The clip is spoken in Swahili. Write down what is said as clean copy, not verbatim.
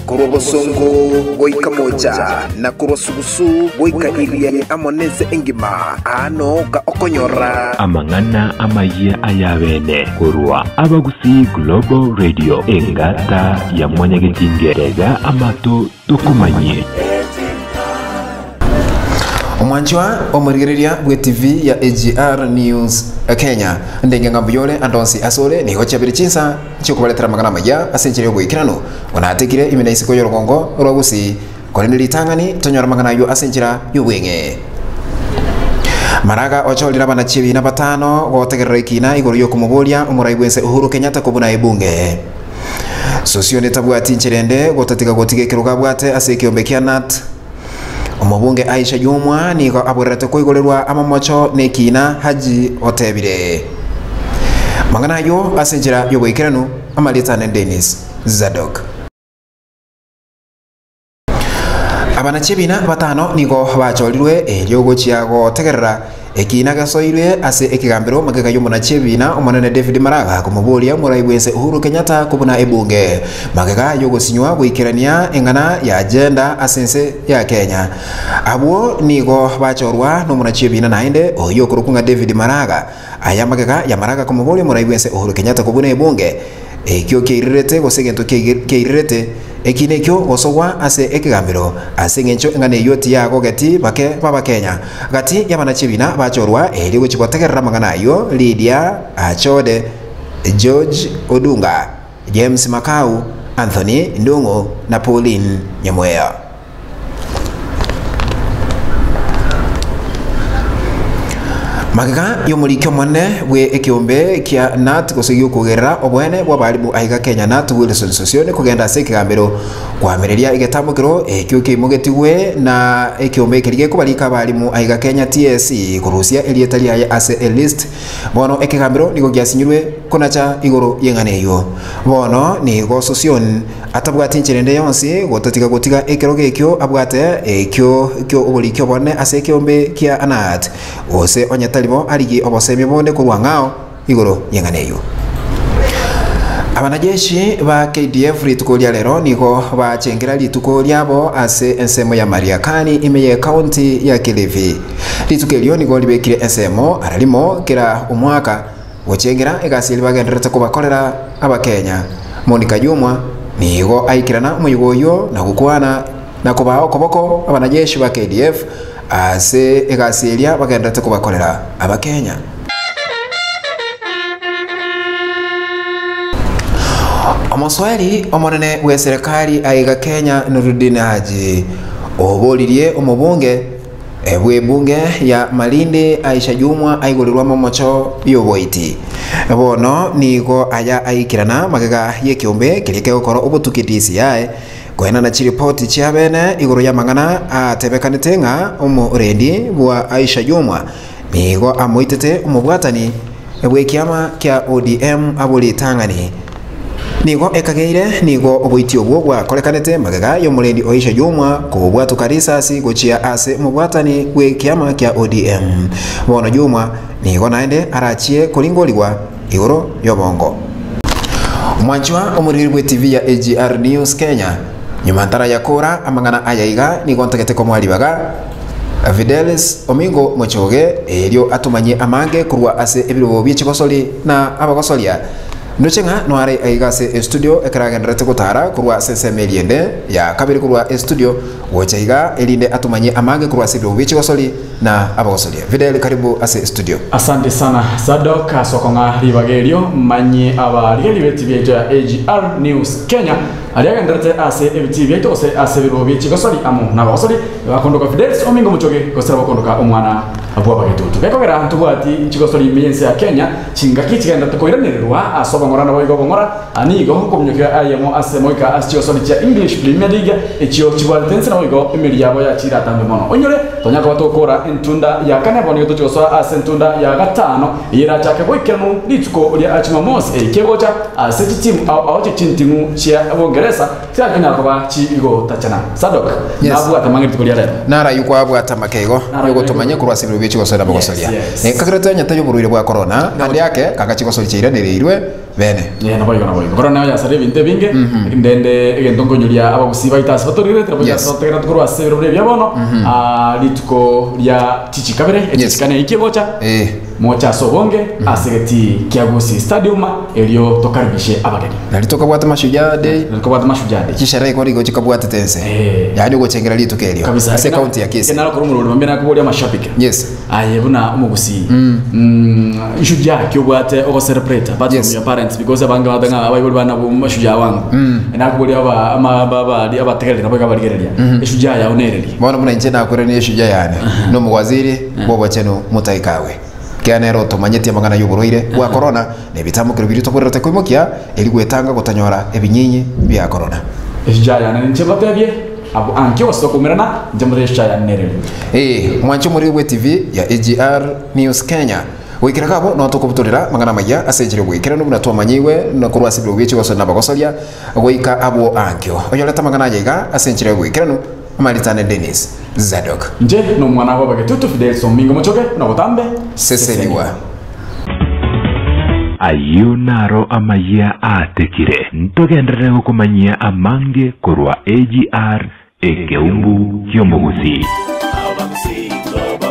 Kurobosongo goika moja na kurosugusu goika iriani amoneze engima ano ka okonyora amangana amaya ayabene kurwa abagusi Global Radio engata ya mwanyagetingerega amato tukumanye Omwanjwa omurigereria bwe TV ya AGR News Kenya ndenge ngambuyole andonsi asole ni hocha birichinsa chikubaletera magana maya asenjere gwikirano onategire imena isiko yorogongo rogusi koreneri tangani tonyora magana yo asenjira yubwenge Maraga ocholira bana chibi na batano gotegerera ikina igoro yo kumubolia umuraibwense Uhuru Kenyatta kubuna ibunge Sosio netabwati ncherende gotatiga gotigekero bwate asekiombe kia nat Omubunge Aisha Jumwa niko aburete kuigorerwa amamocho nekina Haji Otebire Mangana yo asenjira yobwikirano amalitane Dennis Zadok Abana chibina batano niko bacholirwe elyogo chiago tegerera ekina gasoirwe ase ekigambiro magega yomona chibina omonene David Maraga kumubulia muraibwense Uhuru Kenyatta kubuna ebunge magega yogo sinywa gwikirania engana ya agenda asense ya Kenya abo niko bachorwa no mona chibina nainde oyo kurukunga David Maraga aya magega ya Maraga kumubulia muraibwense Uhuru Kenyatta kubuna ebunge ekyo keirirete gosegento keirirete ekinekyo gosogwa ase ekigambiro ase ngencho engane yoti yago gati bake baba Kenya gati yabana chibina bachorwa eri gochibotegerera magana yo Lydia Achode George Odunga James Makau Anthony Ndungu na Pauline Nyamweya Magega yomulikyo mwane we ekiombe kia nat gosegyo kugerera obwene bwa balimu aiga Kenya nat Wilson Sosione kugenda se kigambiro kwamereria igetambukiro ekyo kimugetiwe na ekiombe kirige kubalika balimu aiga Kenya TSC kurusia elietali ya ase a list bono ekigambiro nigo gyasinyirwe konacha igoro yenganeyo bono ni go Sosione atabwati ncherende yonsi gotatiga gotiga ekiroge ekyo abwate ekyo obulikyo bone ase ekiombe kia anat ose onyatalibo aligi obosemi bonde kurwangao igoro yenganeyo Abanajeshi ba KDF ritukolia lero niko bachengera rituko lyabo ase ensemo ya Mariakani imeye county ya Kilifi ritukelio niko libekire ensemo aralimo kira umwaka wochengera egasili bagenderete kubakorera abakenya Monica Jumwa nigo aikirana umuyoboyo na gukwana na kubao koboko abanajeshi ba KDF ase egasilia bagenderete kubakorera abakenya Omuswali omonene we serikali aiga Kenya Nurudin Haji obolirie omubunge ebwe bunge ya Malindi Aisha Jumwa aigolirwa momocho yoboiti bono niko aya aikirana magega yekiombe kirike okoro obutukitisi yae kwena na chiripoti chiabene igoro ya mangana atebekanite nga umurendi bwa Aisha Jumwa nigo amoitete umubwatani ebwe kiama kya ODM abuli tangani nigo ekageire nigo obuitio bwo bwa kolekanete magega yomurendi Aisha Jumwa kubwatu karisasi gochia ase mubwatani gwe kiama kya ODM bono Jumwa nigo naende arachie kulingoliwa igoro yobongo Mwanjwa omuriri TV ya AGR News Kenya nyumantara ya kora amangana ayaiga nigo ntegete ko mwalibaga Fidelis Omingo Mochoge elio atumanye amange kurwa ase ebirobo by'ikigosoli na abagosolia Nuchenga noare aigase studio ekaragenderete gutara kurwa sesemeliende ya kabiri kurwa studio wochaiga elinde atumanye amange kurwa sibyo bichigosoli na abagosolia Fidel karibu ase studio Asante sana Zadok asokonga ribagerio manye abari libeti ya AGR News Kenya aliagenderete ase ebiti byeto ase biro bichigosoli amu na abagosolia bakondoka Fidelis Omingo Mochoge kosera bakondoka omwana abwa bagitutu bekogera ntubati ichigosoli miyense ya Kenya chingaki chigenda tukoiranirwa asoba ngorana boigo bongora anigo komnyokya ayemo asemoika aschiosoli cha English Premier League echio chibwatense na boigo emiri yabo ya chira tambe mono onyore tonyaka batokora entunda ya kane boni yotochoso asentunda ya gatano ira chake boikenu litsuko lya achimamos ekegocha aseti team au chintimu chia Bongereza tia kina kwa chigo tachana Sadok nabu atamangi tukolia lero nara yuko abwa tamakego yuko tumanye kurwa sibiru bichi gosora bagosolia kakirete nyatayo burwire bwa corona kandi yake kakachiko solichira nerirwe bene naboigo kora nayo yasare binte binge ndende egentongo nyuria abagusiba itasi batorire teraboya Yes. sotegera tukuru asebero bya bono lituko lya tichikabere echisikane ikibocha mocha sobonge asegeti kiagusi stadium elio tokaribishe abageni nalitoka bwata mashujaa day nalitoka bwata mashujaa day kisharai kwa rigo chikabwata tense yani ugochengera lituko elio kabisa ase county ya Kisi kenalo kurumuru mbena kubolia mashabiki yes ayebuna umugusi ishujaa kyobwate ogo celebrate but Yes. from your parents because abanga badanga abayibuli bana bo mashujaa wangu nakubolia aba abategerera nabo kabarigereria ishujaa ya onereri bona muna nje nakore ni shujaa yani no mugwaziri bobo chenu mutaikawe kianero tomanyeti amagana yuburoire wa corona ne bitamukiro biri tokorera kwimokia eri gwetanga gutanyora ebinyinyi bya corona ishujaa ya nanje batebye abo anke wasokomerana njamresha ya nereri mwancho muri we TV ya AGR News Kenya wikira kabo no tukubuturira magana maya asejire wikira no buna twamanyiwe no kurwa sibiro bichi gosona bagosoria goika abo ankyo oyoleta magana yiga asejire wikira no Malitane Dennis Zadok nje no mwana wa bagetutu Fidelson Mingo Mochoke no botambe seseliwa ayunaro amaya atekire ntogendere gukumanyia amange kurwa AGR ekeumbu kyomugusi Abagusi Global